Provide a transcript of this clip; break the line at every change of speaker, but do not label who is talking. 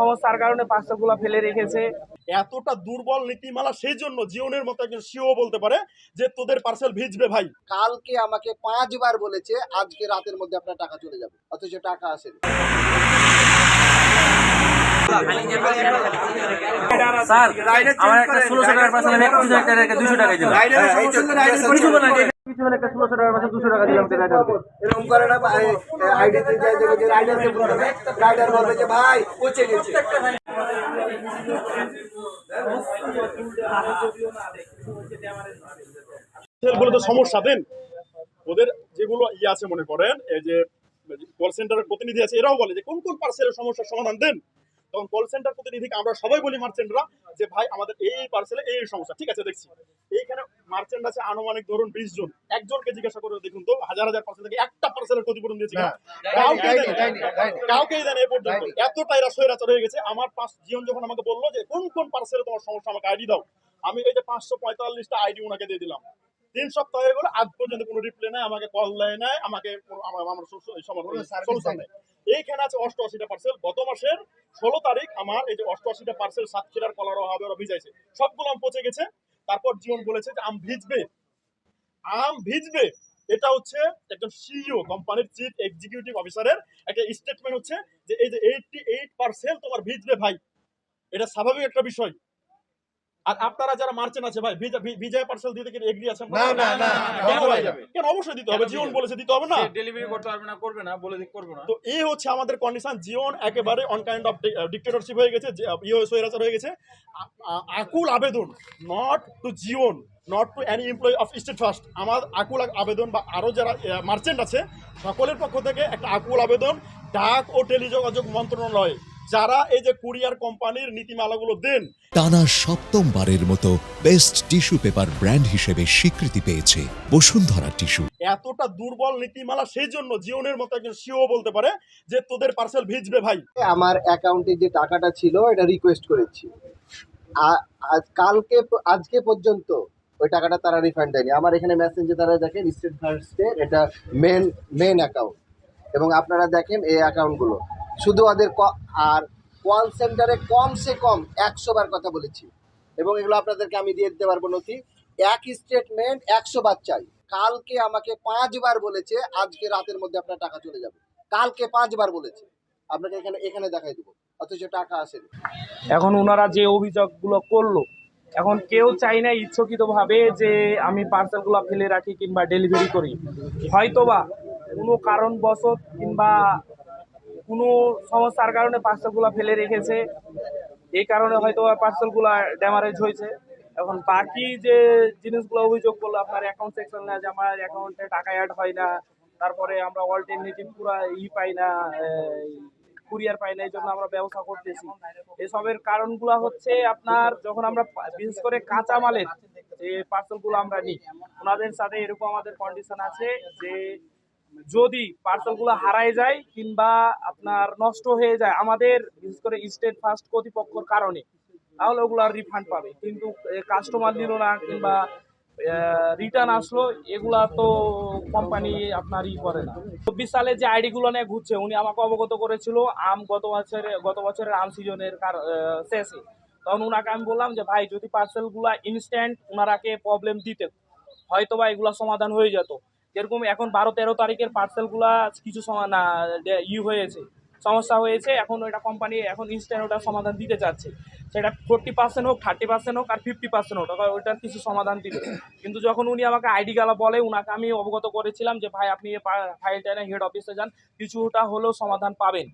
সমস্যার কারণে পার্সেলগুলো ফেলে রেখেছে।
এতটা দুর্বল নীতিমালা, সেই জন্য জিওনের মতো একজন সিও বলতে পারে যে তোদের পার্সেল ভিজবে ভাই।
কালকে আমাকে 5 বার বলেছে আজকে রাতের মধ্যে আপনার টাকা চলে যাবে, অথচ টাকা আসেনি।
স্যার আমার একটা 1600 টাকার পার্সেল আমি 1000 টাকা 200 টাকা দিলাম। কিছু একটা 1600 টাকার পার্সেল 200 টাকা দিলাম রাইডারকে।
এরকম করে না আইডি তে যাই দেখো যে রাইডারকে বলবে, রাইডার বলবে যে ভাই পৌঁছে গেছে।
বলে তো সমস্যা দেন ওদের যেগুলো আছে মনে করেন এই যে কল সেন্টারের প্রতিনিধি আছে, এরাও বলে যে কোন কোন পার্সেলের সমস্যার সমাধান দেন। তখন কল সেন্টার প্রতিনিধিকে আমরা সবাই বলি মার্চেন্টরা যে ভাই আমাদের এই পার্সেলে এই সমস্যা, ঠিক আছে দেখছি। এইখানে মার্চেন্ট আছে আনুমানিক ধরুন 20 জন, একজনকে জিজ্ঞাসা করে দেখুন তো হাজার হাজার পার্সেল থেকে একটা পার্সেলের ক্ষতিপূরণ দিয়েছে কিনা? কাউকেই দেন এ পর্যন্ত। এতটাই স্বৈরাচার হয়ে গেছে। আমার জীবন যখন আমাকে বললো যে কোন কোন পার্সেলে তোমার সমস্যা আমাকে আইডি দাও, আমি এই যে 545টা আইডি ওনাকে দিয়ে দিলাম। 3 সপ্তাহ হয়ে গেল, আজ পর্যন্ত কোনো রিপ্লাই নাই, আমাকে কল দেয় নাই, আমাকে আমার সমাধান নেই। এইখানে আছে 88টা পার্সেল। গত মাসের 16 তারিখ আমার এই যে 88টা পার্সেল সাতক্ষীরার কলার হাবে ওরা ভিজাইছে, সবগুলো আম পচে গেছে। তারপর জীবন বলেছে যে আম ভিজবে, আম ভিজবে। এটা হচ্ছে একজন সিইও কোম্পানির চিফ এক্সিকিউটিভ অফিসারের একটা স্টেটমেন্ট হচ্ছে যে এই যে 88% তোমার ভিজবে ভাই, এটা স্বাভাবিক একটা বিষয়। আর আপনারা যারা মার্চেন্ট আছে ভাই, ভিজায় পার্সেল দিতে কি এগ্রি আছেন?
না না না,
কেন? অবশ্যই দিতে হবে, জীবন বলেছে দিতে হবে না,
ডেলিভারি করতে পারবে না, করবে না, বলে করবে না।
তো এই হচ্ছে আমাদের কন্ডিশন। জীবন একেবারে অন কাইন্ড অফ ডিক্টেটরশিপ হয়ে গেছে, সৈরাচার হয়ে গেছে। আকুল আবেদন, not to Jibon, not to any employee of state first, আমার আকুল আবেদন বা আরও যারা মার্চেন্ট আছে সকলের পক্ষ থেকে একটা আকুল আবেদন, ডাক ও টেলিযোগাযোগ মন্ত্রণালয় যারা এই যে কুরিয়ার কোম্পানির নীতিমালাগুলো দেন।
টানা সপ্তমবারের মতো বেস্ট টিস্যু পেপার ব্র্যান্ড হিসেবে স্বীকৃতি পেয়েছে বসুন্ধরা টিস্যু।
এতটা দুর্বল নীতিমালা, সেই জন্য জিওনের মতো একজন সিও বলতে পারে যে তোদের পার্সেল ভিজবে ভাই।
আমার অ্যাকাউন্টে যে টাকাটা ছিল এটা রিকোয়েস্ট করেছি, আজকে পর্যন্ত ওই টাকাটা তারা রিফান্ড দেয়নি। আমার এখানে মেসেঞ্জে তারা দেখেন স্টেট ফার্স্টের এটা মেন অ্যাকাউন্ট, এবং আপনারা দেখেন এই অ্যাকাউন্টগুলো শুধু ওদের আর কল সেন্টারে কমসে কম 100 বার কথা বলেছি, এবং এগুলো আপনাদেরকে আমি দিয়ে দিতে পারবো নথি। এক স্টেটমেন্ট 100 বার চাই। কালকে আমাকে 5 বার বলেছে আজকে রাতের মধ্যে আপনার টাকা চলে যাবে, কালকে 5 বার বলেছে, আপনাকে এখানে দেখাই দেবো, অথচ টাকা আসেনি।
এখন ওনারা যে অভিযোগগুলো করলো, এখন কেউ চাই না ইচ্ছাকৃতভাবে যে আমি পার্সেলগুলো ফেলে রাখি কিংবা ডেলিভারি করি। হয়তোবা কোনো কারণবশত কিংবা কোনো সমস্যার কারণে পার্সেলগুলো ফেলে রেখেছে, এই কারণে হয়তো পার্সেলগুলো ড্যামারেজ হয়েছে। এখন বাকি যে জিনিসগুলো অভিযোগ করলো আপনার অ্যাকাউন্ট সেকশন, যে আমার অ্যাকাউন্টে টাকা অ্যাড হয় না, তারপরে আমরা অল্টারনেটিভ পুরো পাই না, কুরিয়ার পাই না, এই জন্য আমরা ব্যবসা করতেছি। এসবের কারণগুলো হচ্ছে আপনার যখন আমরা বিশেষ করে কাঁচামালের যে পার্সেলগুলো আমরা নিই, ওনাদের সাথে এরকম আমাদের কন্ডিশন আছে যে যদি পার্সেলগুলো হারায় যায় কিংবা আপনার নষ্ট হয়ে যায় আমাদের বিশেষ করে স্টেট ফার্স্ট কর্তৃপক্ষের কারণে, তাহলে ওগুলো রিফান্ড পাবে। কিন্তু কাস্টমার নিল না কিংবা রিটার্ন আসলো, এগুলা তো কোম্পানি আপনার করে না। 24 সালে যে আইডিগুলো নিয়ে ঘুরছে উনি আমাকে অবগত করেছিল গত বছরের আম সিজনের শেষে। তখন ওনাকে আমি বললাম যে ভাই যদি পার্সেলগুলা ইনস্ট্যান্ট ওনারাকে প্রবলেম দিতে হয়তো বা এগুলা সমাধান হয়ে যেত। যেরকম এখন 12-13 তারিখের পার্সেলগুলা কিছু হয়েছে, সমস্যা হয়েছে, এখন ওইটা কোম্পানি এখন ইনস্ট্যান্ট ওটা সমাধান দিতে চাচ্ছে। সেটা 40% হোক, 30% হোক আর 50% হোক, ওইটার কিছু সমাধান দিবে। কিন্তু যখন উনি আমাকে আইডি গালা বলে, ওনাকে আমি অবগত করেছিলাম যে ভাই আপনি এই ফাইলটা হেড অফিসে যান, কিছুটা হলেও সমাধান পাবেন।